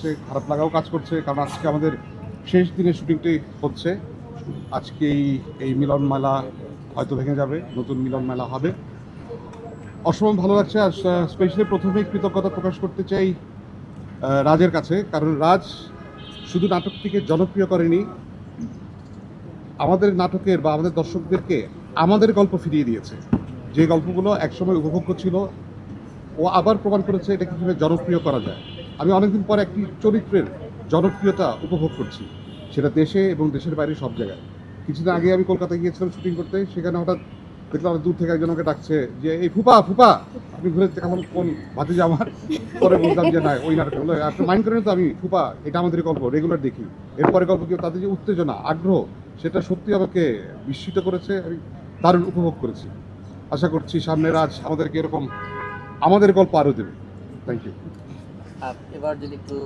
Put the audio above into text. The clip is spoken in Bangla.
লাগছে, খারাপ লাগাও কাজ করছে, কারণ আজকে আমাদের শেষ দিনে শুটিংটি হচ্ছে। আজকেই এই মিলন মেলা হয়তো ভেঙে যাবে, নতুন মিলন মেলা হবে। অসম্ভব ভালো লাগছে। আর স্পেশালি প্রথমেই কৃতজ্ঞতা প্রকাশ করতে চাই রাজের কাছে, কারণ রাজ শুধু নাটকটিকে জনপ্রিয় করেনি, আমাদের নাটকের বা আমাদের দর্শকদেরকে আমাদের গল্প ফিরিয়ে দিয়েছে। যে গল্পগুলো একসময় উপভোগ্য ছিল, ও আবার প্রমাণ করেছে এটা কীভাবে জনপ্রিয় করা যায়। আমি অনেকদিন পর একটি চরিত্রের জনপ্রিয়তা উপভোগ করছি, সেটা দেশে এবং দেশের বাইরে সব জায়গায়। কিছুদিন আগে আমি কলকাতায় গিয়েছিলাম শুটিং করতে, সেখানে হঠাৎ দেখলাম দূর থেকে একজন আমাকে ডাকছে যে এই ফুপা ফুপা। আমি ঘুরে কেমন কোন ভাতিজা আমার, পরে বললাম যে না ওই নাটক হলো। আপনি মাইন্ড করেন তো, আমি ফুপা এটা আমাদের গল্প রেগুলার দেখি। এরপরে গল্প কি তাদের যে উত্তেজনা আগ্রহ, সেটা সত্যি আমাকে বিস্মিত করেছে। আমি দারুণ উপভোগ করেছি। আশা করছি সামনে রাজ আমাদেরকে এরকম আমাদের গল্প আরও দেবে। Thank you. এবার যদি একটু